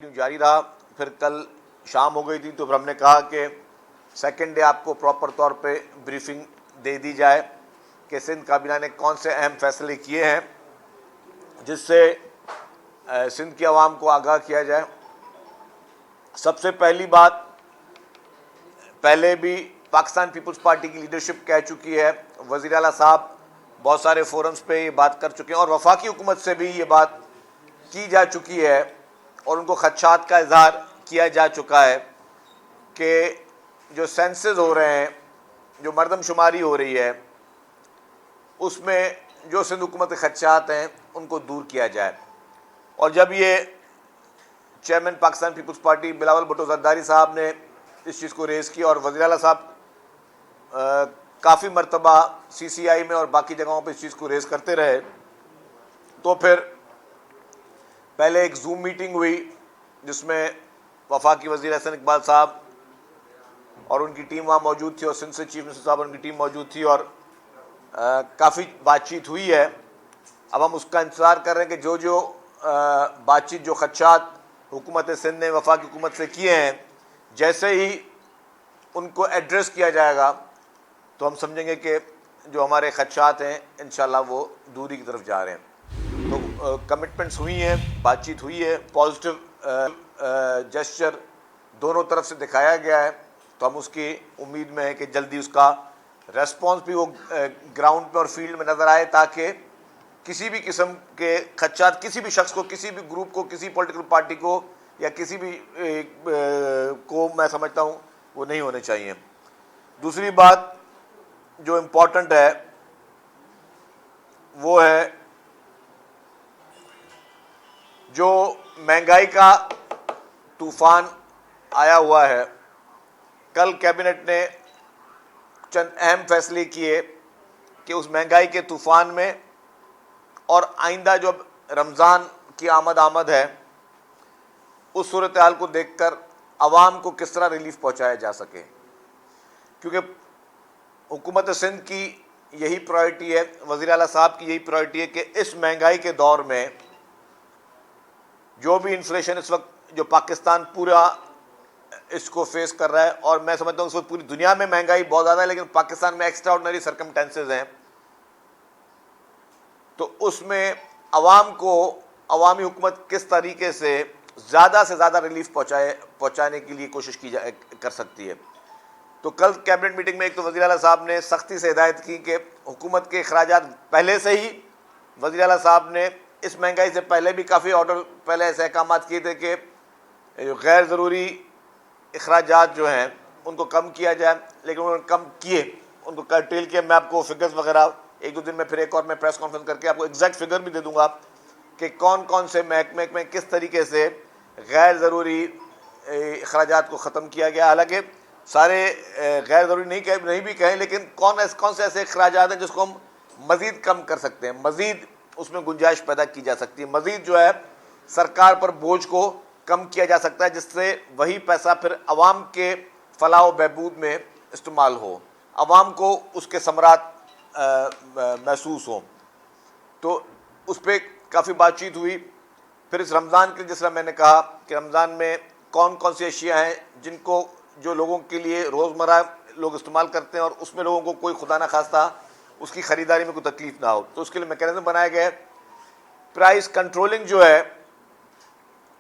جاری رہا. پھر کل شام ہو گئی تھی تو پھر ہم نے کہا کہ سیکنڈ ڈے آپ کو پراپر طور پہ بریفنگ دے دی جائے کہ سندھ کابینہ نے کون سے اہم فیصلے کیے ہیں جس سے سندھ کی عوام کو آگاہ کیا جائے. سب سے پہلی بات، پہلے بھی پاکستان پیپلز پارٹی کی لیڈرشپ کہہ چکی ہے، وزیر اعلیٰ صاحب بہت سارے فورمز پہ یہ بات کر چکے ہیں اور وفاقی حکومت سے بھی یہ بات کی جا چکی ہے اور ان کو خدشات کا اظہار کیا جا چکا ہے کہ جو سینسز ہو رہے ہیں، جو مردم شماری ہو رہی ہے، اس میں جو سندھ حکومت کے خدشات ہیں ان کو دور کیا جائے. اور جب یہ چیئرمین پاکستان پیپلز پارٹی بلاول بھٹو زرداری صاحب نے اس چیز کو ریز کی اور وزیر اعلیٰ صاحب کافی مرتبہ سی سی آئی میں اور باقی جگہوں پہ اس چیز کو ریز کرتے رہے، تو پھر پہلے ایک زوم میٹنگ ہوئی جس میں وفاقی وزیر احسن اقبال صاحب اور ان کی ٹیم وہاں موجود تھی اور سندھ سے چیف منسٹر صاحب اور ان کی ٹیم موجود تھی اور کافی بات چیت ہوئی ہے. اب ہم اس کا انتظار کر رہے ہیں کہ جو بات چیت، جو خدشات حکومت سندھ نے وفاقی حکومت سے کیے ہیں، جیسے ہی ان کو ایڈریس کیا جائے گا تو ہم سمجھیں گے کہ جو ہمارے خدشات ہیں انشاءاللہ وہ دوری کی طرف جا رہے ہیں. تو کمٹمنٹس ہوئی ہیں، بات چیت ہوئی ہے، پازیٹیو جسچر دونوں طرف سے دکھایا گیا ہے، تو ہم اس کی امید میں ہیں کہ جلدی اس کا ریسپانس بھی وہ گراؤنڈ پہ اور فیلڈ میں نظر آئے تاکہ کسی بھی قسم کے خدشات کسی بھی شخص کو، کسی بھی گروپ کو، کسی پولیٹیکل پارٹی کو یا کسی بھی کو میں سمجھتا ہوں وہ نہیں ہونے چاہیے. دوسری بات جو امپورٹنٹ ہے وہ ہے جو مہنگائی کا طوفان آیا ہوا ہے. کل کیبنٹ نے چند اہم فیصلے کیے کہ اس مہنگائی کے طوفان میں اور آئندہ جو رمضان کی آمد ہے اس صورتحال کو دیکھ کر عوام کو کس طرح ریلیف پہنچایا جا سکے، کیونکہ حکومت سندھ کی یہی پرائرٹی ہے، وزیر اعلیٰ صاحب کی یہی پرائرٹی ہے کہ اس مہنگائی کے دور میں جو بھی انفلیشن اس وقت جو پاکستان پورا اس کو فیس کر رہا ہے، اور میں سمجھتا ہوں اس وقت پوری دنیا میں مہنگائی بہت زیادہ ہے لیکن پاکستان میں ایکسٹرا آرڈنری سرکمسٹینسز ہیں، تو اس میں عوام کو عوامی حکومت کس طریقے سے زیادہ ریلیف پہنچانے کے لیے کوشش کر سکتی ہے. تو کل کیبنٹ میٹنگ میں ایک تو وزیر اعلیٰ صاحب نے سختی سے ہدایت کی کہ حکومت کے اخراجات پہلے سے ہی وزیر اعلیٰ صاحب نے اس مہنگائی سے پہلے بھی کافی آرڈر پہلے ایسے احکامات کیے تھے کہ غیر ضروری اخراجات جو ہیں ان کو کم کیا جائے، لیکن انہوں نے کم کیے، ان کو کرٹیل کیا. میں آپ کو فگرز وغیرہ ایک دو دن میں پھر ایک اور میں پریس کانفرنس کر کے آپ کو ایگزیکٹ فگر بھی دے دوں گا کہ کون سے محکمے میں کس طریقے سے غیر ضروری اخراجات کو ختم کیا گیا. حالانکہ سارے غیر ضروری نہیں بھی کہیں، لیکن کون سے ایسے اخراجات ہیں جس کو ہم مزید کم کر سکتے ہیں، مزید اس میں گنجائش پیدا کی جا سکتی ہے، مزید جو ہے سرکار پر بوجھ کو کم کیا جا سکتا ہے، جس سے وہی پیسہ پھر عوام کے فلاح و بہبود میں استعمال ہو، عوام کو اس کے ثمرات محسوس ہوں. تو اس پہ کافی بات چیت ہوئی. پھر اس رمضان کے جس طرح میں نے کہا کہ رمضان میں کون سی اشیاء ہیں جن کو جو لوگوں کے لیے روزمرہ لوگ استعمال کرتے ہیں اور اس میں لوگوں کو کوئی خدا نہ خواستہ اس کی خریداری میں کوئی تکلیف نہ ہو، تو اس کے لیے میکینزم بنائے گئے. پرائس کنٹرولنگ جو ہے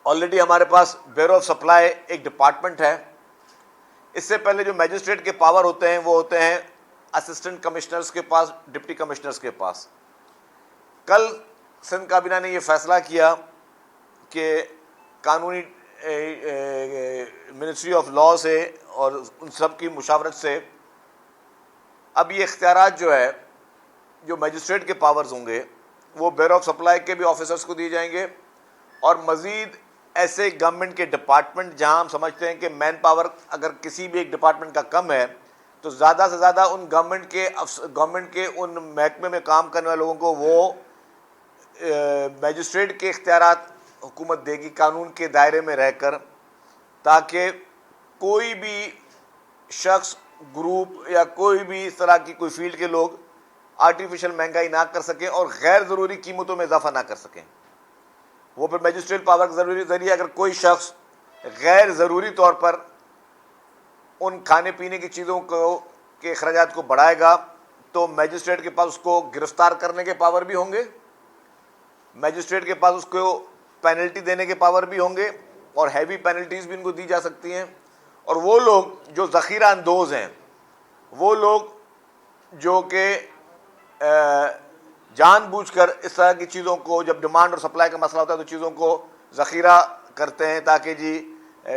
آلریڈی ہمارے پاس بیورو آف سپلائی ایک ڈپارٹمنٹ ہے. اس سے پہلے جو میجسٹریٹ کے پاور ہوتے ہیں وہ ہوتے ہیں اسسٹنٹ کمشنرز کے پاس، ڈپٹی کمشنرز کے پاس. کل سندھ کابینہ نے یہ فیصلہ کیا کہ قانونی منسٹری آف لاء سے اور ان سب کی مشاورت سے اب یہ اختیارات جو ہے جو میجسٹریٹ کے پاورز ہوں گے وہ بیورو آف سپلائی کے بھی آفیسرز کو دیے جائیں گے، اور مزید ایسے گورنمنٹ کے ڈپارٹمنٹ جہاں ہم سمجھتے ہیں کہ مین پاور اگر کسی بھی ایک ڈپارٹمنٹ کا کم ہے تو زیادہ سے زیادہ ان گورنمنٹ کے ان محکمے میں کام کرنے والے لوگوں کو وہ میجسٹریٹ کے اختیارات حکومت دے گی قانون کے دائرے میں رہ کر، تاکہ کوئی بھی شخص، گروپ یا کوئی بھی اس طرح کی کوئی فیلڈ کے لوگ آرٹیفیشل مہنگائی نہ کر سکیں اور غیر ضروری قیمتوں میں اضافہ نہ کر سکیں. وہ پھر میجسٹریٹ پاور کے ذریعے اگر کوئی شخص غیر ضروری طور پر ان کھانے پینے کی چیزوں کے اخراجات کو بڑھائے گا تو میجسٹریٹ کے پاس اس کو گرفتار کرنے کے پاور بھی ہوں گے، میجسٹریٹ کے پاس اس کو پینلٹی دینے کے پاور بھی ہوں گے، اور ہیوی پینلٹیز بھی ان کو دی جا سکتی ہیں۔ اور وہ لوگ جو ذخیرہ اندوز ہیں، وہ لوگ جو کہ جان بوجھ کر اس طرح کی چیزوں کو، جب ڈیمانڈ اور سپلائی کا مسئلہ ہوتا ہے تو چیزوں کو ذخیرہ کرتے ہیں تاکہ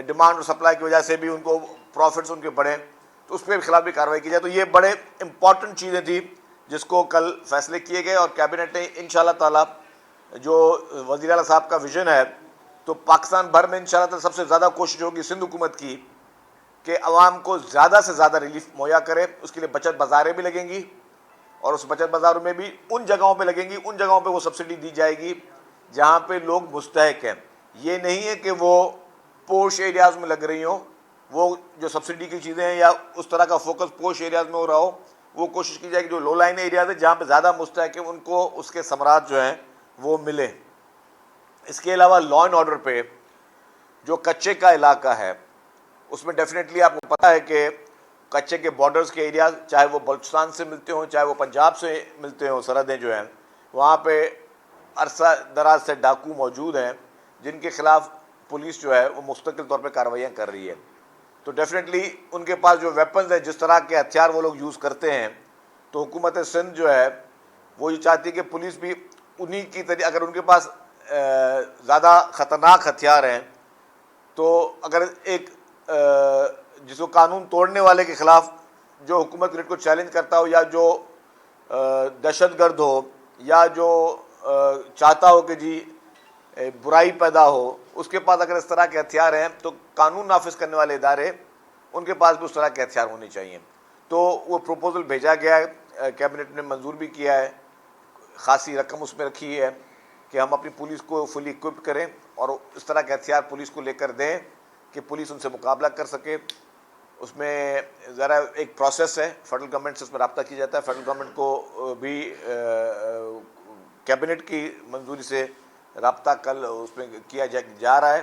ڈیمانڈ اور سپلائی کی وجہ سے بھی ان کو پروفٹس ان کے بڑھیں، تو اس کے خلاف بھی کارروائی کی جائے۔ تو یہ بڑے امپورٹنٹ چیزیں تھیں جس کو کل فیصلے کیے گئے، اور کیبنٹ نے انشاءاللہ تعالی جو وزیر اعلیٰ صاحب کا ویژن ہے، تو پاکستان بھر میں انشاءاللہ تعالی سب سے زیادہ کوشش ہوگی سندھ حکومت کی کہ عوام کو زیادہ سے زیادہ ریلیف مہیا کرے۔ اس کے لیے بچت بازاریں بھی لگیں گی، اور اس بچت بازاروں میں بھی ان جگہوں پہ لگیں گی، ان جگہوں پہ وہ سبسڈی دی جائے گی جہاں پہ لوگ مستحق ہیں۔ یہ نہیں ہے کہ وہ پوش ایریاز میں لگ رہی ہوں، وہ جو سبسڈی کی چیزیں ہیں یا اس طرح کا فوکس پوش ایریاز میں ہو رہا ہو، وہ کوشش کی جائے کہ جو لو لائن ایریاز ہیں جہاں پہ زیادہ مستحق ہیں ان کو اس کے ثمرات جو ہیں وہ ملے۔ اس کے علاوہ لا اینڈ آرڈر پہ جو کچے کا علاقہ ہے اس میں ڈیفینیٹلی آپ کو پتہ ہے کہ کچے کے بارڈرز کے ایریاز، چاہے وہ بلوچستان سے ملتے ہوں چاہے وہ پنجاب سے ملتے ہوں، سرحدیں جو ہیں وہاں پہ عرصہ دراز سے ڈاکو موجود ہیں جن کے خلاف پولیس جو ہے وہ مستقل طور پہ کارروائیاں کر رہی ہے۔ تو ڈیفینیٹلی ان کے پاس جو ویپنز ہیں، جس طرح کے ہتھیار وہ لوگ یوز کرتے ہیں، تو حکومت سندھ جو ہے وہ یہ چاہتی ہے کہ پولیس بھی انہی کی طرح، اگر ان کے پاس زیادہ خطرناک ہتھیار ہیں تو اگر ایک جس کو قانون توڑنے والے کے خلاف جو حکومت ریٹ کو چیلنج کرتا ہو، یا جو دہشت گرد ہو، یا جو چاہتا ہو کہ برائی پیدا ہو، اس کے پاس اگر اس طرح کے ہتھیار ہیں تو قانون نافذ کرنے والے ادارے ان کے پاس بھی اس طرح کے ہتھیار ہونے چاہیے۔ تو وہ پروپوزل بھیجا گیا ہے، کیبنٹ نے منظور بھی کیا ہے، خاصی رقم اس میں رکھی ہے کہ ہم اپنی پولیس کو فلی اکوپ کریں اور اس طرح کے ہتھیار پولیس کو لے کر دیں کہ پولیس ان سے مقابلہ کر سکے۔ اس میں ذرا ایک پروسیس ہے، فیڈرل گورنمنٹ سے اس میں رابطہ کیا جاتا ہے، فیڈرل گورنمنٹ کو بھی کیبنٹ کی منظوری سے رابطہ کل اس میں کیا جا رہا ہے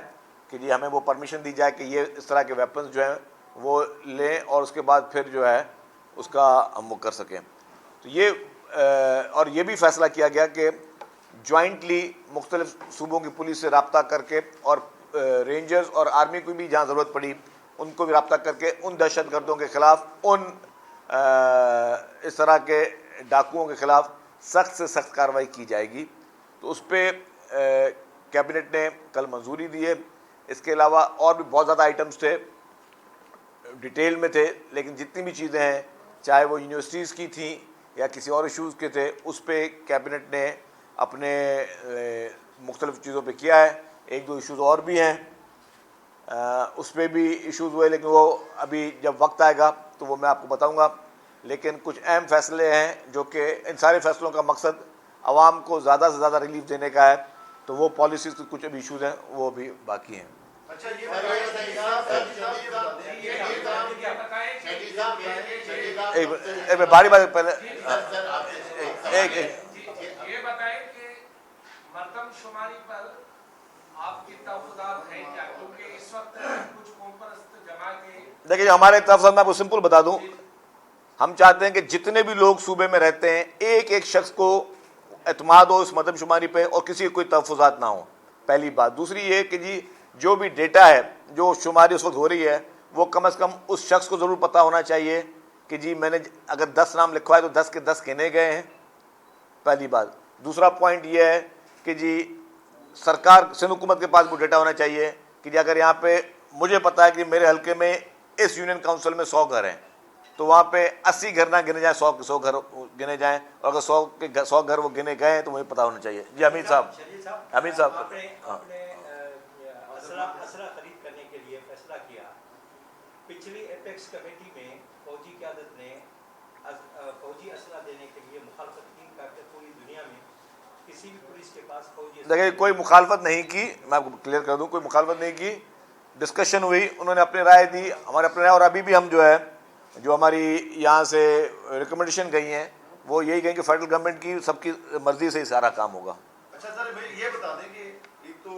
کہ ہمیں وہ پرمیشن دی جائے کہ یہ اس طرح کے ویپنز جو ہیں وہ لیں اور اس کے بعد پھر جو ہے اس کا ہم وہ کر سکیں۔ تو یہ اور یہ بھی فیصلہ کیا گیا کہ جوائنٹلی مختلف صوبوں کی پولیس سے رابطہ کر کے، اور رینجرز اور آرمی کو بھی جہاں ضرورت پڑی ان کو بھی رابطہ کر کے ان دہشت گردوں کے خلاف، ان اس طرح کے ڈاکوؤں کے خلاف سخت سے سخت کارروائی کی جائے گی۔ تو اس پہ کیبنٹ نے کل منظوری دی ہے۔ اس کے علاوہ اور بھی بہت زیادہ آئٹمز تھے، ڈیٹیل میں تھے، لیکن جتنی بھی چیزیں ہیں چاہے وہ یونیورسٹیز کی تھیں یا کسی اور ایشوز کے تھے، اس پہ کیبنٹ نے اپنے مختلف چیزوں پہ کیا ہے۔ ایک دو ایشوز اور بھی ہیں، اس پہ بھی ایشوز ہوئے، لیکن وہ ابھی جب وقت آئے گا تو وہ میں آپ کو بتاؤں گا۔ لیکن کچھ اہم فیصلے ہیں جو کہ ان سارے فیصلوں کا مقصد عوام کو زیادہ سے زیادہ ریلیف دینے کا ہے، تو وہ پالیسیز کے کچھ ابھی ایشوز ہیں وہ بھی باقی ہیں۔ باری باری پہلے یہ بتائیں کہ مردم شماری پر آپ کی تحفظات ہیں کیا؟ کیونکہ اس وقت کچھ قوم پرست جماعتیں، دیکھیے ہمارے تحفظات میں آپ کو سمپل بتا دوں، ہم چاہتے ہیں کہ جتنے بھی لوگ صوبے میں رہتے ہیں ایک ایک شخص کو اعتماد ہو اس مردم شماری پہ، اور کسی کو کوئی تحفظات نہ ہو، پہلی بات۔ دوسری یہ کہ جو بھی ڈیٹا ہے، جو شماری اس وقت ہو رہی ہے، وہ کم از کم اس شخص کو ضرور پتہ ہونا چاہیے کہ میں نے اگر 10 نام لکھوائے تو 10 کے 10 گنے گئے ہیں، پہلی بات۔ دوسرا پوائنٹ یہ ہے کہ سرکار سندھ حکومت کے پاس وہ ڈیٹا ہونا چاہیے کہ اگر یہاں پہ مجھے پتا ہے کہ میرے حلقے میں اس یونین کاؤنسل میں 100 گھر ہیں، تو وہاں پہ 80 گھر نہ گنے جائیں، 100 گھر گنے جائیں، اور اگر 100 گھر وہ گنے گئے ہیں تو مجھے پتا ہونا چاہیے۔ جی حمید صاحب، حمید صاحب، اسلحہ خرید کرنے کے لیے فیصلہ کیا۔ پچھلی ایپیکس کمیٹی میں فوجی قیادت نے فوجی اسلحہ دینے کے لیے مخالفت کی، تاکہ پوری دنیا میں کسی بھی پولیس کے پاس فوجی دیکھیے کوئی مخالفت نہیں کی، میں آپ کو کلیئر کر دوں، کوئی مخالفت نہیں کی، ڈسکشن ہوئی، انہوں نے اپنی رائے دی، ہمارے اپنے رائے، اور ابھی بھی ہم جو ہماری یہاں سے ریکمنڈیشن گئی ہیں وہ یہی گئی کہ فیڈرل گورنمنٹ کی سب کی مرضی سے ہی سارا کام ہوگا۔ اچھا سر، یہ بتا دیں کہ ایک تو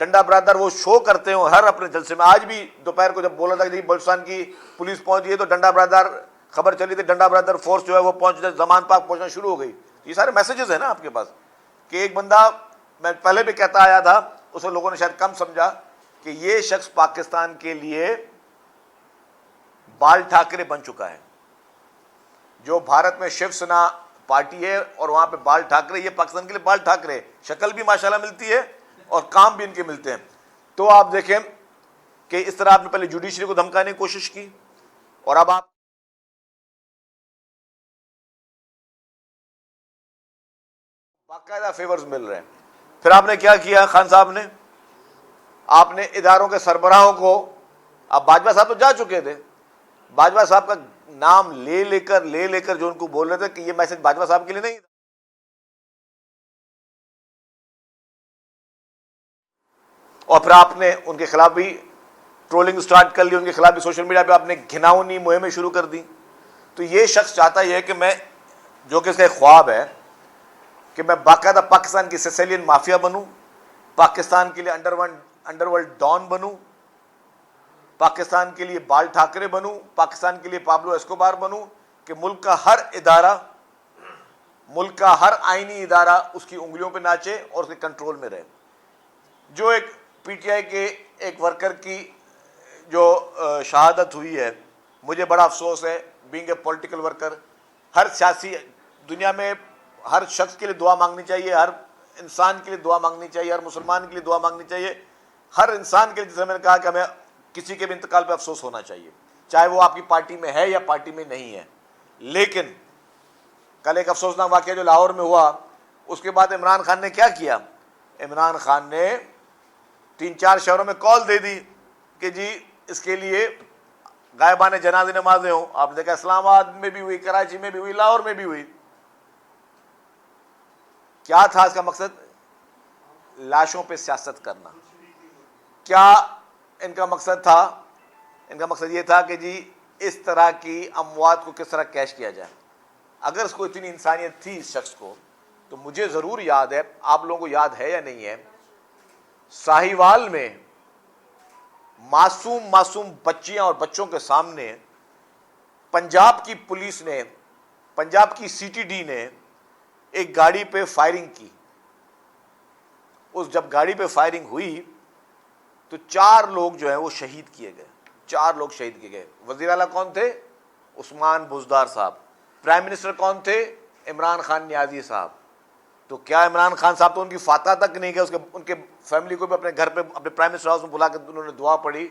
ڈنڈا برادر وہ شو کرتے ہوں ہر اپنے جلسے میں. آج بھی دوپہر کو جب بولا تھا کہ بلوچستان کی پولیس پہنچ گئی تو ڈنڈا برادر خبر چلی تھی, ڈنڈا برادر فورس جو ہے وہ پہنچ زمان پاک پہنچنا شروع ہو گئی. یہ سارے میسیجز ہیں نا آپ کے پاس کہ ایک بندہ, میں پہلے بھی کہتا آیا تھا, اسے لوگوں نے شاید کم سمجھا کہ یہ شخص پاکستان کے لیے بال ٹھاکرے بن چکا ہے. جو بھارت میں شیو سینا پارٹی ہے اور وہاں پہ بال ٹھاکرے, یہ پاکستان کے لیے بال ٹھاکرے, شکل بھی ماشاءاللہ ملتی ہے اور کام بھی ان کے ملتے ہیں. تو آپ دیکھیں کہ اس طرح آپ نے پہلے جوڈیشری کو دھمکانے کی کوشش کی اور اب آپ باقاعدہ فیورز مل رہے ہیں. پھر آپ نے کیا کیا خان صاحب نے, آپ نے اداروں کے سربراہوں کو, اب باجوہ صاحب تو جا چکے تھے, باجوہ صاحب کا نام لے لے کر جو ان کو بول رہے تھے کہ یہ میسج باجوہ صاحب کے لیے نہیں تھا. اور پھر آپ نے ان کے خلاف بھی ٹرولنگ سٹارٹ کر لی, ان کے خلاف بھی سوشل میڈیا پہ آپ نے گھناؤنی مہمیں شروع کر دی. تو یہ شخص چاہتا یہ ہے کہ میں, جو کہ اس کا ایک خواب ہے کہ میں باقاعدہ پاکستان کی سیسیلین مافیا بنوں, پاکستان کے لیے انڈر ورلڈ ڈان بنوں, پاکستان کے لیے بال ٹھاکرے بنوں, پاکستان کے لیے پابلو اسکوبار بنوں, کہ ملک کا ہر ادارہ, ملک کا ہر آئینی ادارہ اس کی انگلیوں پہ ناچے اور اس کے کنٹرول میں رہے. جو ایک پی ٹی آئی کے ایک ورکر کی جو شہادت ہوئی ہے, مجھے بڑا افسوس ہے, بینگ اے پولیٹیکل ورکر. ہر سیاسی دنیا میں ہر شخص کے لیے دعا مانگنی چاہیے, ہر انسان کے لیے دعا مانگنی چاہیے, ہر مسلمان کے لیے دعا مانگنی چاہیے, ہر انسان کے لیے. جیسے میں نے کہا کہ ہمیں کسی کے بھی انتقال پہ افسوس ہونا چاہیے, چاہے وہ آپ کی پارٹی میں ہے یا پارٹی میں نہیں ہے. لیکن کل ایک افسوسناک واقعہ جو لاہور میں ہوا, اس کے بعد عمران خان نے کیا کیا, عمران خان نے 3-4 شہروں میں کال دے دی کہ جی اس کے لیے غائبانہ جنازے نمازیں ہوں. آپ نے دیکھا اسلام آباد میں بھی ہوئی, کراچی میں بھی ہوئی, لاہور میں بھی ہوئی. کیا تھا اس کا مقصد؟ لاشوں پہ سیاست کرنا. کیا ان کا مقصد تھا؟ ان کا مقصد یہ تھا کہ جی اس طرح کی اموات کو کس طرح کیش کیا جائے. اگر اس کو اتنی انسانیت تھی اس شخص کو, تو مجھے ضرور یاد ہے, آپ لوگوں کو یاد ہے یا نہیں ہے, ساہیوال میں معصوم بچیاں اور بچوں کے سامنے پنجاب کی پولیس نے, پنجاب کی سی ٹی ڈی نے ایک گاڑی پہ فائرنگ کی. اس جب گاڑی پہ فائرنگ ہوئی تو 4 لوگ جو ہیں وہ شہید کیے گئے, 4 لوگ شہید کیے گئے. وزیر اعلیٰ کون تھے؟ عثمان بزدار صاحب. پرائم منسٹر کون تھے؟ عمران خان نیازی صاحب. تو کیا عمران خان صاحب تو ان کی فاتحہ تک نہیں گئے, ان کے فیملی کو بھی اپنے گھر پہ اپنے پرائم منسٹر ہاؤس میں بلا کے انہوں نے دعا پڑھی,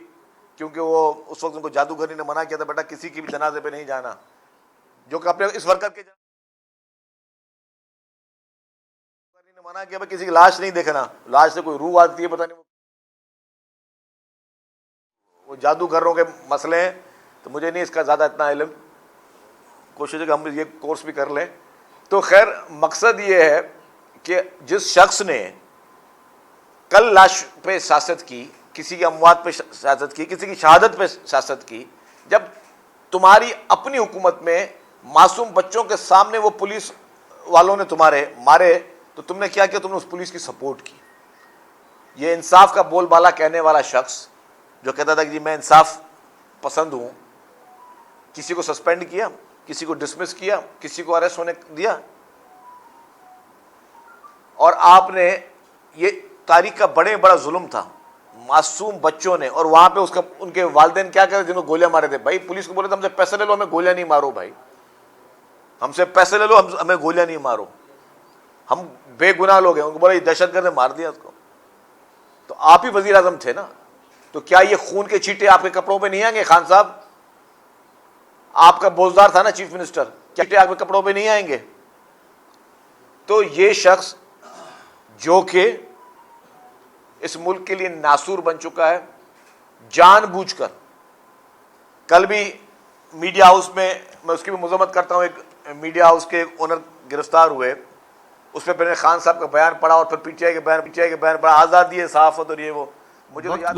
کیونکہ وہ اس وقت ان کو جادوگری نے منع کیا تھا, بیٹا کسی کی بھی جنازے پہ نہیں جانا, جو کہ اپنے اس ورکر کے منع کیا, کسی کی لاش نہیں دیکھنا, لاش سے کوئی روح آتی ہے پتہ نہیں, وہ جادوگروں کے مسئلے ہیں. تو مجھے نہیں اس کا زیادہ اتنا علم, کوشش ہے کہ ہم یہ کورس بھی کر لیں. تو خیر مقصد یہ ہے کہ جس شخص نے کل لاش پہ سیاست کی, کسی کی اموات پہ سیاست کی, کسی کی شہادت پہ سیاست کی, جب تمہاری اپنی حکومت میں معصوم بچوں کے سامنے وہ پولیس والوں نے تمہارے مارے, تو تم نے کیا کیا؟ تم نے اس پولیس کی سپورٹ کی. یہ انصاف کا بول بالا کہنے والا شخص جو کہتا تھا کہ جی میں انصاف پسند ہوں, کسی کو سسپینڈ کیا, کسی کو ڈسمس کیا, کسی کو اریسٹ ہونے دیا. اور آپ نے, یہ تاریخ کا بڑا ظلم تھا, معصوم بچوں نے, اور وہاں پہ اس کا ان کے والدین کیا کہتے جنہوں گولیاں مارے تھے. بھائی پولیس کو بولے تھے ہم سے پیسے لے لو, ہمیں گولیاں نہیں مارو, بھائی ہم سے پیسے لے لو, ہمیں گولیاں نہیں مارو, ہم بے گناہ لوگ ہیں. ان کو بولا یہ دہشت گرد نے مار دیا اس کو. تو آپ ہی وزیر اعظم تھے نا, تو کیا یہ خون کے چھینٹے آپ کے کپڑوں پہ نہیں آئیں گے؟ خان صاحب آپ کا بوزدار تھا نا چیف منسٹر, کیا چھینٹے آپ کے کپڑوں پہ نہیں آئیں گے؟ تو یہ شخص جو کہ اس ملک کے لیے ناسور بن چکا ہے, جان بوجھ کر, کل بھی میڈیا ہاؤس میں اس کی بھی مذمت کرتا ہوں, ایک میڈیا ہاؤس کے اونر گرفتار ہوئے, اس پہ میں نے خان صاحب کا بیان پڑھا اور پھر پی ٹی آئی کے بیان پڑھا, آزادی ہے صحافت اور یہ وہ. مجھے تو یاد